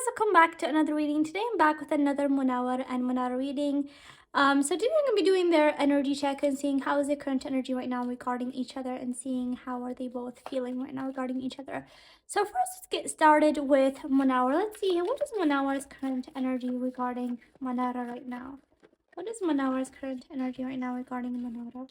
welcome back to another reading. Today I'm back with another Munawar and Mannara reading. So today I'm going to be doing their energy check and seeing how is the current energy right now regarding each other and seeing how are they both feeling right now regarding each other. So first let's get started with Munawar. Let's see, what is Munawar's current energy regarding Mannara right now? What is Munawar's current energy right now regarding Mannara?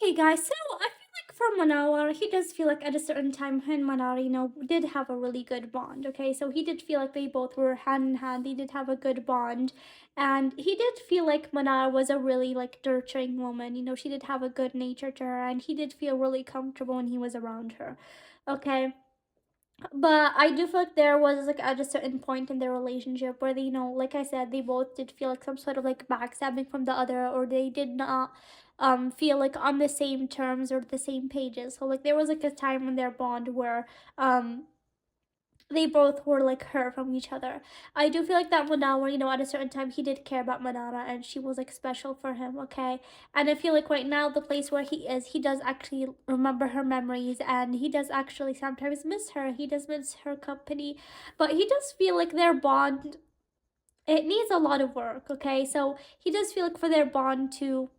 Okay, guys, so I feel like for Manawar, he does feel like at a certain time, him and Manara, did have a really good bond, okay? So he did feel like they both were hand in hand, they did have a good bond, and he did feel like Manara was a really, like, nurturing woman, she did have a good nature to her, and he did feel really comfortable when he was around her, okay? But I do feel like there was like at a certain point in their relationship where they, like I said, they both did feel like some sort of like backstabbing from the other, or they did not feel like on the same terms or the same pages. So like there was like a time in their bond where they both were like hurt from each other. I do feel like that Munawar, at a certain time he did care about Manara and she was like special for him, okay? And I feel like right now the place where he is, he does actually remember her memories and he does actually sometimes miss her. He does miss her company, but he does feel like their bond, it needs a lot of work, okay? So he does feel like for their bond to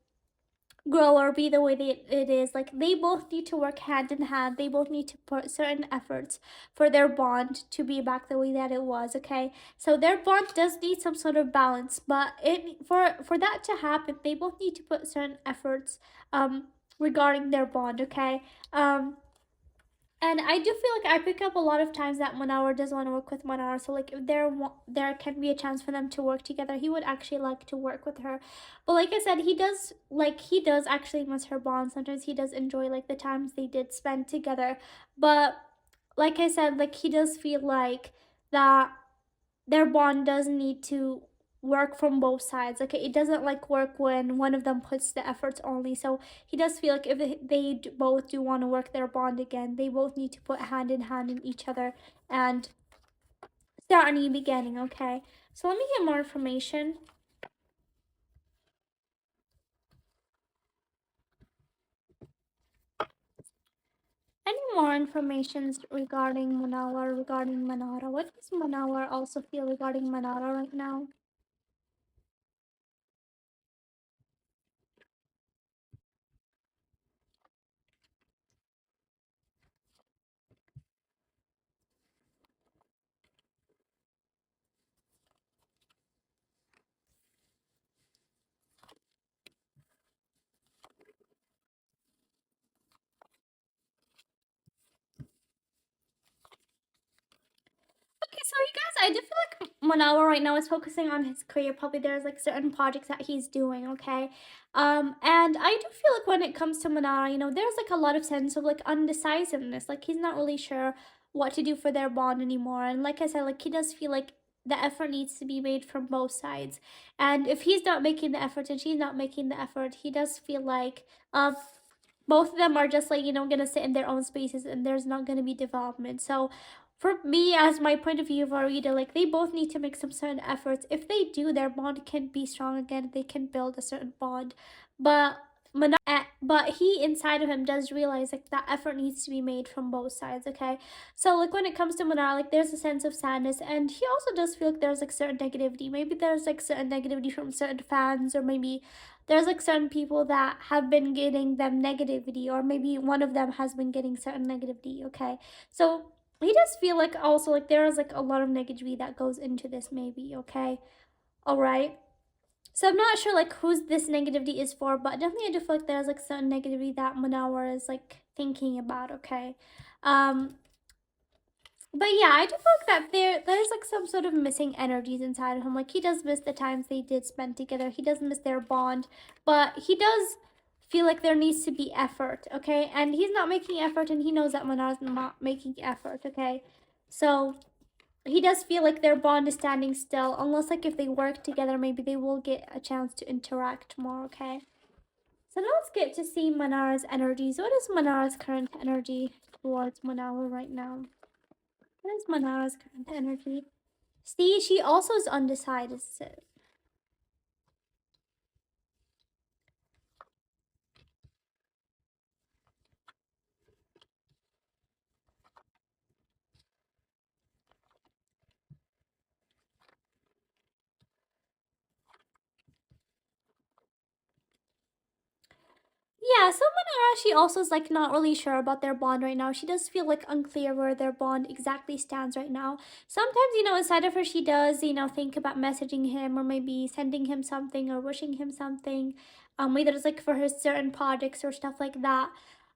grow or be the way it is, like they both need to work hand in hand, they both need to put certain efforts for their bond to be back the way that it was, okay? So their bond does need some sort of balance, but for that to happen they both need to put certain efforts regarding their bond, okay? And I do feel like I pick up a lot of times that Munawar does want to work with Manara. So like if there can be a chance for them to work together, he would actually like to work with her. But like I said, he does actually miss her bond. Sometimes he does enjoy like the times they did spend together. But like I said, like he does feel like that their bond does need to work from both sides. Okay, it doesn't like work when one of them puts the efforts only. So he does feel like if they both do want to work their bond again, they both need to put hand in hand in each other and start a new beginning. Okay, so let me get more information. Any more information regarding Munawar, regarding Manara? What does Munawar also feel regarding Manara right now? Okay, so you guys, I do feel like Manawa right now is focusing on his career. Probably there's like certain projects that he's doing, okay? And I do feel like when it comes to Manara, there's like a lot of sense of like undecisiveness. Like he's not really sure what to do for their bond anymore. And like I said, like he does feel like the effort needs to be made from both sides. And if he's not making the effort and she's not making the effort, he does feel like both of them are just like, gonna sit in their own spaces and there's not gonna be development. So for me, as my point of view of a reader, like they both need to make some certain efforts. If they do, their bond can be strong again. They can build a certain bond, but but he inside of him does realize like that effort needs to be made from both sides. Okay, so like when it comes to Manara, like there's a sense of sadness, and he also does feel like there's like certain negativity. Maybe there's like certain negativity from certain fans, or maybe there's like certain people that have been getting them negativity, or maybe one of them has been getting certain negativity. Okay, so he does feel like also like there is like a lot of negativity that goes into this, maybe. Okay, all right. So I'm not sure like who's this negativity is for, but definitely I do feel like there's like certain negativity that Munawar is like thinking about. Okay, um, but yeah, I do feel like that there's like some sort of missing energies inside of him. Like he does miss the times they did spend together. He does miss their bond, but he does feel like there needs to be effort. Okay, and he's not making effort, and he knows that Munaw's not making effort. Okay, so he does feel like their bond is standing still, unless like if they work together maybe they will get a chance to interact more. Okay, So now let's get to see Manara's energies. What is Manara's current energy towards Munawar right now? What is Manara's current energy? See, she also is undecided. Yeah, so Manara, she also is like not really sure about their bond right now. She does feel like unclear where their bond exactly stands right now. Sometimes, inside of her, she does, think about messaging him or maybe sending him something or wishing him something. Whether it's like for her certain projects or stuff like that.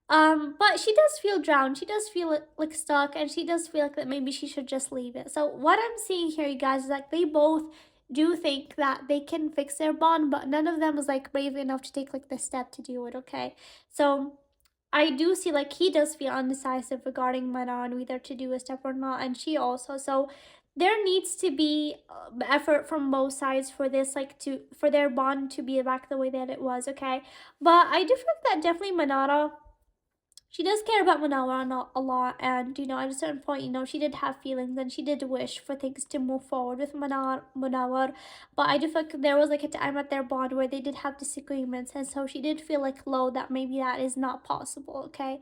But she does feel drowned. She does feel like stuck, and she does feel like that maybe she should just leave it. So what I'm seeing here, you guys, is like they both do think that they can fix their bond, but none of them is like brave enough to take like the step to do it. Okay, so I do see like he does feel undecisive regarding Mana on whether to do a step or not, and she also. So there needs to be effort from both sides for this, like for their bond to be back the way that it was. Okay, but I do feel that definitely Manara, she does care about Munawar a lot, and at a certain point, she did have feelings and she did wish for things to move forward with Munawar. But I do feel like there was like a time at their bond where they did have disagreements, and so she did feel like low that maybe that is not possible. Okay,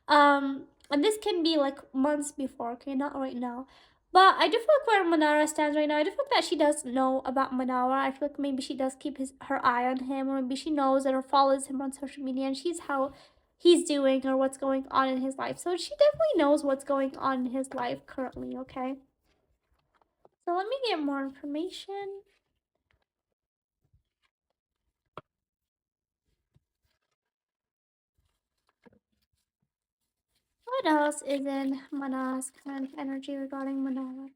and this can be like months before. Okay, not right now. But I do feel like where Manara stands right now, I do feel like that she does know about Munawar. I feel like maybe she does keep her eye on him, or maybe she knows it or follows him on social media, and she's how he's doing or what's going on in his life. So she definitely knows what's going on in his life currently, okay? So let me get more information. What else is in Mana's current energy regarding Manara?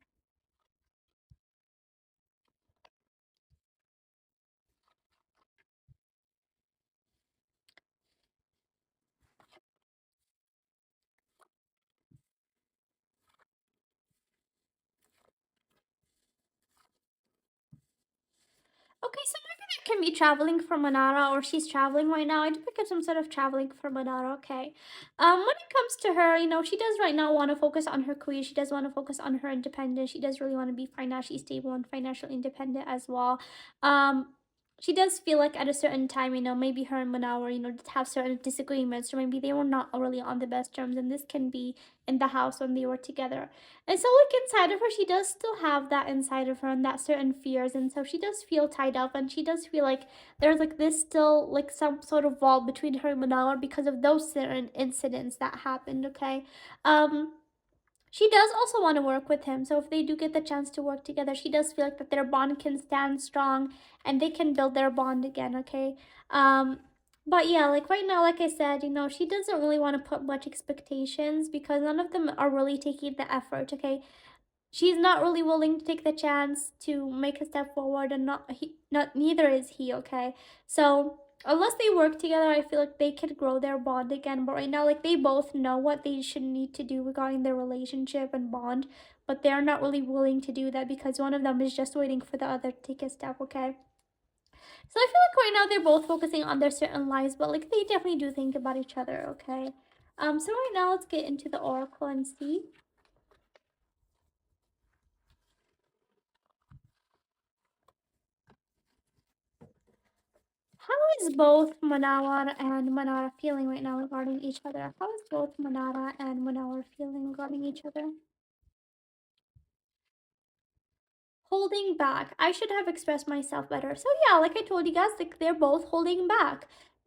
Okay, so maybe that can be traveling for Manara, or she's traveling right now. I do pick up some sort of traveling for Manara, okay. When it comes to her, she does right now want to focus on her career. She does want to focus on her independence. She does really want to be financially stable and financially independent as well. Um, she does feel like at a certain time, maybe her and Manara, did have certain disagreements, or maybe they were not really on the best terms, and this can be in the house when they were together. And so, like, inside of her, she does still have that inside of her and that certain fears. And so she does feel tied up, and she does feel like there's like this still, like, some sort of wall between her and Manala because of those certain incidents that happened, okay? Um, she does also want to work with him. So if they do get the chance to work together, she does feel like that their bond can stand strong and they can build their bond again, okay? Um, but yeah, like right now, like I said, she doesn't really want to put much expectations because none of them are really taking the effort, okay? She's not really willing to take the chance to make a step forward, and not neither is he, okay? So unless they work together, I feel like they can grow their bond again. But right now, like, they both know what they should need to do regarding their relationship and bond, but they're not really willing to do that because one of them is just waiting for the other to take a step, okay? So I feel like right now they're both focusing on their certain lives, but like they definitely do think about each other, okay? So right now let's get into the oracle and see. How is both Manawar and Mannara feeling right now regarding each other? How is both Manara and Manawar feeling regarding each other? Holding back. I should have expressed myself better. So yeah, like I told you guys, like they're both holding back.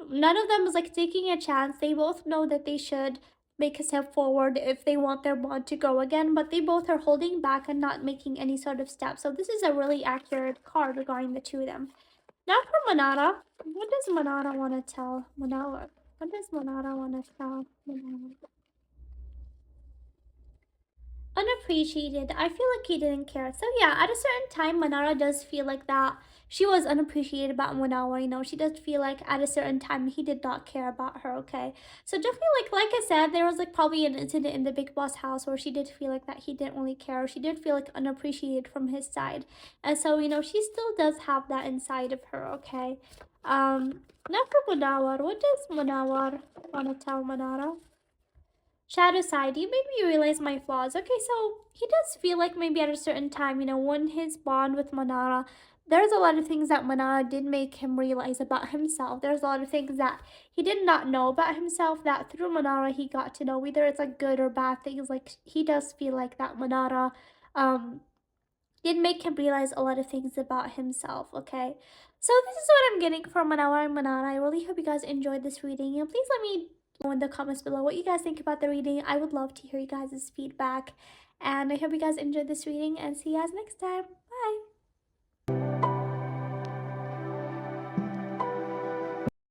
None of them is like taking a chance. They both know that they should make a step forward if they want their bond to go again, but they both are holding back and not making any sort of step. So this is a really accurate card regarding the two of them. Now for Manara, what does Manara want to tell Munawar? What does Manara want to tell Munawar? Unappreciated. I feel like he didn't care. So yeah, at a certain time, Manara does feel like that. She was unappreciated about Munawar. She does feel like at a certain time he did not care about her. Okay, so definitely like I said, there was like probably an incident in the Big Boss house where she did feel like that he didn't really care. She did feel like unappreciated from his side, and so she still does have that inside of her. Okay, Now for Munawar, what does Munawar want to tell Manara? Shadow side, you made me realize my flaws. Okay, so he does feel like maybe at a certain time, when his bond with Manara, there's a lot of things that Manara did make him realize about himself. There's a lot of things that he did not know about himself that through Manara he got to know, whether it's like good or bad things. Like he does feel like that Manara did make him realize a lot of things about himself, okay? So this is what I'm getting from Munawar and Mannara. I really hope you guys enjoyed this reading. And please let me know in the comments below what you guys think about the reading. I would love to hear you guys' feedback. And I hope you guys enjoyed this reading and see you guys next time.